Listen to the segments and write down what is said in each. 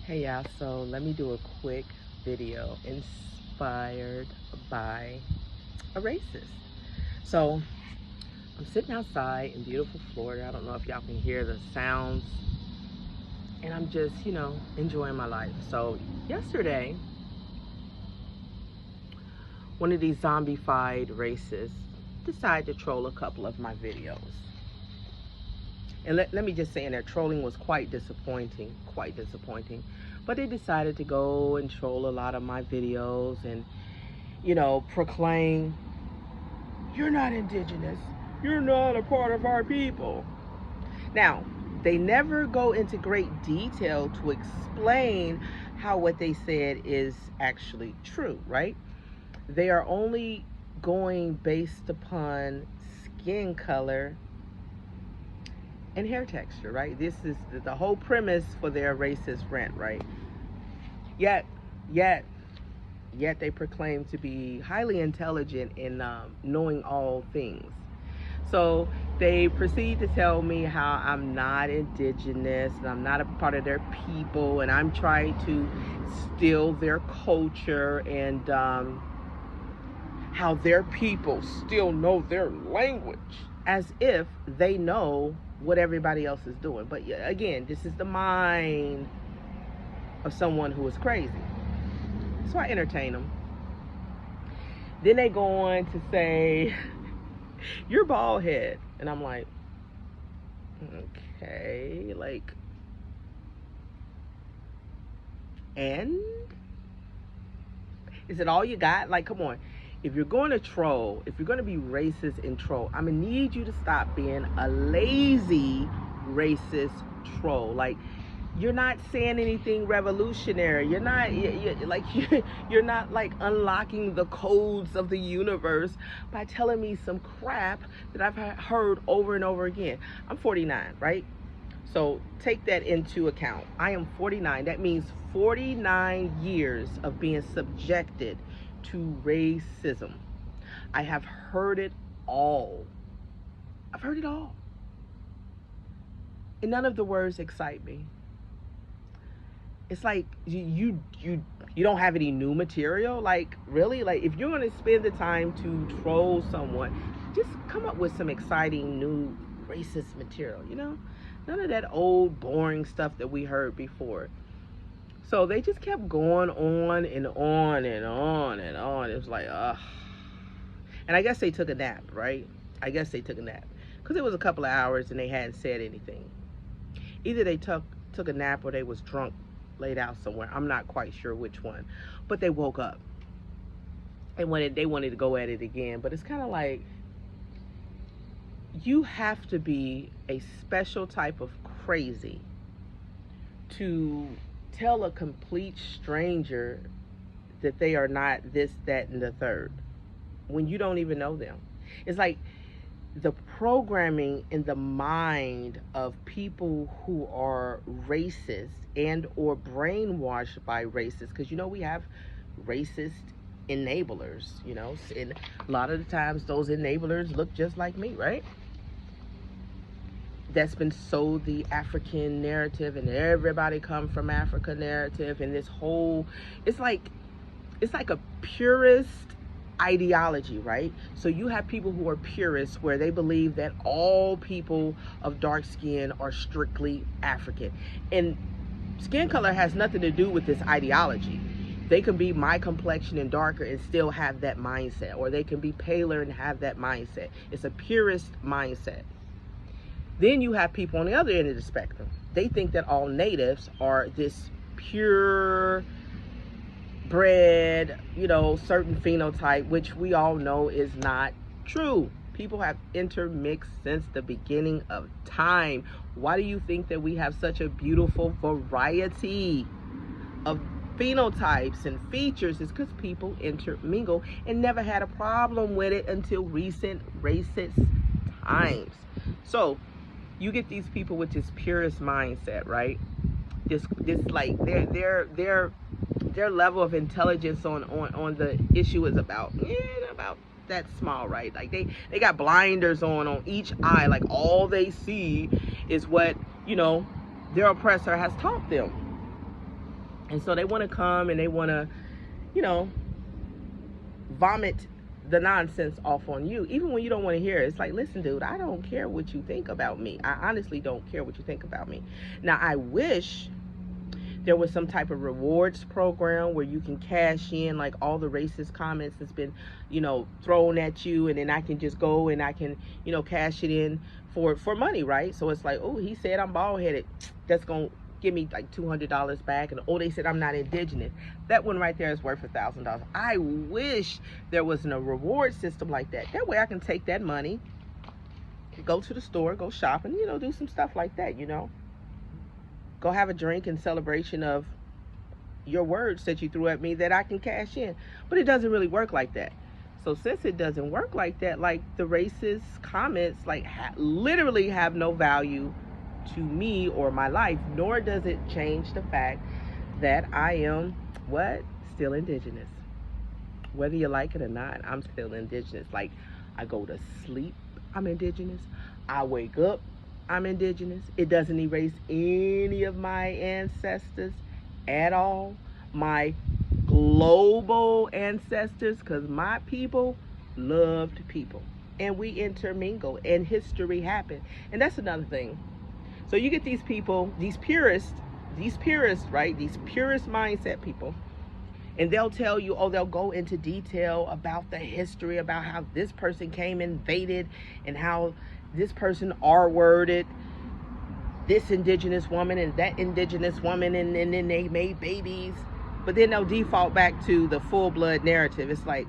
Hey y'all, so let me do a quick video inspired by a racist. So I'm sitting outside in beautiful Florida. I don't know if y'all can hear the sounds, and I'm just, enjoying my life. So yesterday, one of these zombified racists decided to troll a couple of my videos. And let me just say, and their trolling was quite disappointing. But they decided to go and troll a lot of my videos and, proclaim, you're not indigenous. You're not a part of our people. Now, they never go into great detail to explain how what they said is actually true, right? They are only going based upon skin color and hair texture, right? This is the whole premise for their racist rant, right? Yet they proclaim to be highly intelligent in knowing all things. So they proceed to tell me how I'm not indigenous and I'm not a part of their people, and I'm trying to steal their culture, and how their people still know their language, as if they know what everybody else is doing. But again, this is the mind of someone who is crazy. So I entertain them. Then they go on to say, you're bald head. And I'm like, okay, and is it all you got? Like, come on. If you're going to troll, if you're going to be racist and troll, I'm going to need you to stop being a lazy racist troll. Like, you're not saying anything revolutionary. You're not you're not like unlocking the codes of the universe by telling me some crap that I've heard over and over again. I'm 49, right? So take that into account. I am 49. That means 49 years of being subjected to racism. I have heard it all. I've heard it all. And none of the words excite me. It's like you don't have any new material. Like, really? Like, if you're going to spend the time to troll someone, just come up with some exciting new racist material, None of that old boring stuff that we heard before. So they just kept going on and on and on and on. It was like, ugh. And I guess they took a nap, right? I guess they took a nap. Because it was a couple of hours and they hadn't said anything. Either they took a nap or they was drunk, laid out somewhere. I'm not quite sure which one. But they woke up. And they wanted to go at it again. But it's kind of like, you have to be a special type of crazy to tell a complete stranger that they are not this, that, and the third when you don't even know them. It's like the programming in the mind of people who are racist and or brainwashed by racists, because we have racist enablers, and a lot of the times those enablers look just like me, right? That's been sold the African narrative and everybody come from Africa narrative, and this whole, it's like a purist ideology, right? So you have people who are purists where they believe that all people of dark skin are strictly African, and skin color has nothing to do with this ideology. They can be my complexion and darker and still have that mindset, or they can be paler and have that mindset. It's a purist mindset. Then you have people on the other end of the spectrum. They think that all natives are this pure bred, certain phenotype, which we all know is not true. People have intermixed since the beginning of time. Why do you think that we have such a beautiful variety of phenotypes and features? Is because people intermingle and never had a problem with it until recent racist times. So you get these people with this purist mindset, right? This like their level of intelligence on the issue is about that small, right? Like they got blinders on each eye. Like all they see is what their oppressor has taught them. And so they want to come and they want to, you know, vomit the nonsense off on you, even when you don't want to hear it. It's like, listen, dude, I don't care what you think about me. I honestly don't care what you think about me. Now, I wish there was some type of rewards program where you can cash in like all the racist comments that's been, you know, thrown at you, and then I can just go and I can, you know, cash it in for money, right? So it's like, oh, he said I'm bald headed, that's gonna give me like $200 back. And oh, they said I'm not indigenous. That one right there is worth $1,000. I wish there wasn't a reward system like that. That way I can take that money, go to the store, go shop, and, you know, do some stuff like that, you know. Go have a drink in celebration of your words that you threw at me that I can cash in. But it doesn't really work like that. So since it doesn't work like that, like the racist comments like literally have no value to me or my life, nor does it change the fact that I am what? Still indigenous. Whether you like it or not, I'm still indigenous. Like, I go to sleep, I'm indigenous. I wake up, I'm indigenous. It doesn't erase any of my ancestors at all. My global ancestors, because my people loved people. And we intermingle, and history happened. And that's another thing. So you get these people, these purists, right? These purist mindset people. And they'll tell you, oh, they'll go into detail about the history, about how this person came invaded and how this person R-worded this indigenous woman and that indigenous woman, and then they made babies. But then they'll default back to the full-blood narrative. It's like,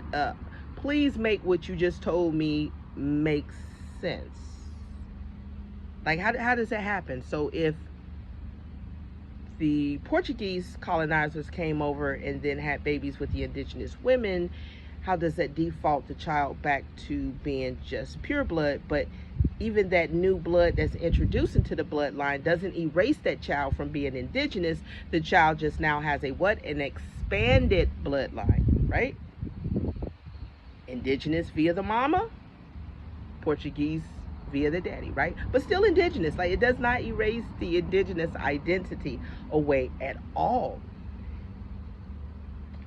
please make what you just told me make sense. Like, how does that happen? So if the Portuguese colonizers came over and then had babies with the indigenous women, how does that default the child back to being just pure blood? But even that new blood that's introduced into the bloodline doesn't erase that child from being indigenous. The child just now has a what? An expanded bloodline, right? Indigenous via the mama, Portuguese via the daddy, right? But still indigenous. Like, it does not erase the indigenous identity away at all.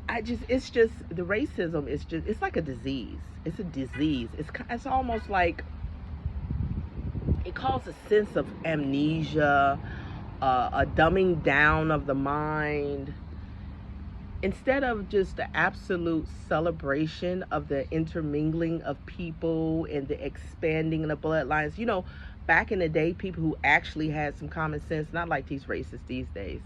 It's just the racism is just, it's like a disease. It's a disease. It's almost like it causes a sense of amnesia, a dumbing down of the mind, instead of just the absolute celebration of the intermingling of people and the expanding of the bloodlines. You know, back in the day, people who actually had some common sense, not like these racists these days,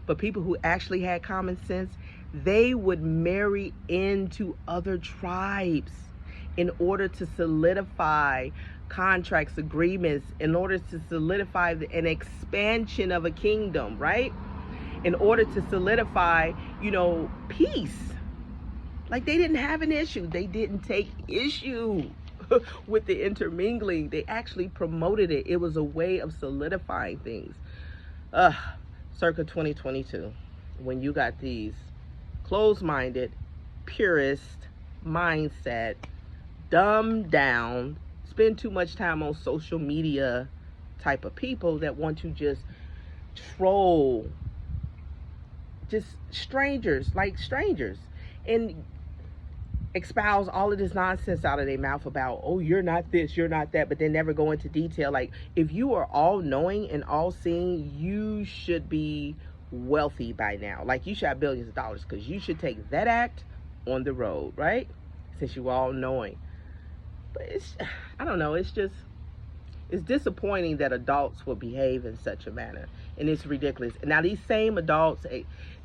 but people who actually had common sense, they would marry into other tribes in order to solidify contracts, agreements, in order to solidify an expansion of a kingdom, right? In order to solidify, you know, peace. Like, they didn't have an issue. They didn't take issue with the intermingling. They actually promoted it. It was a way of solidifying things. Circa 2022, when you got these closed-minded, purist mindset, dumbed down, spend too much time on social media type of people that want to just troll just strangers, and espouse all of this nonsense out of their mouth about, oh, you're not this, you're not that, but they never go into detail. Like, if you are all knowing and all seeing, you should be wealthy by now. Like, you should have billions of dollars, because you should take that act on the road, right? Since you all knowing. But I don't know, it's disappointing that adults will behave in such a manner, and it's ridiculous. And now these same adults,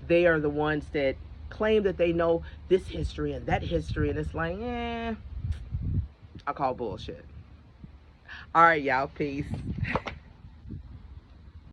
they are the ones that claim that they know this history and that history, and it's like, I call bullshit. All right, y'all, peace.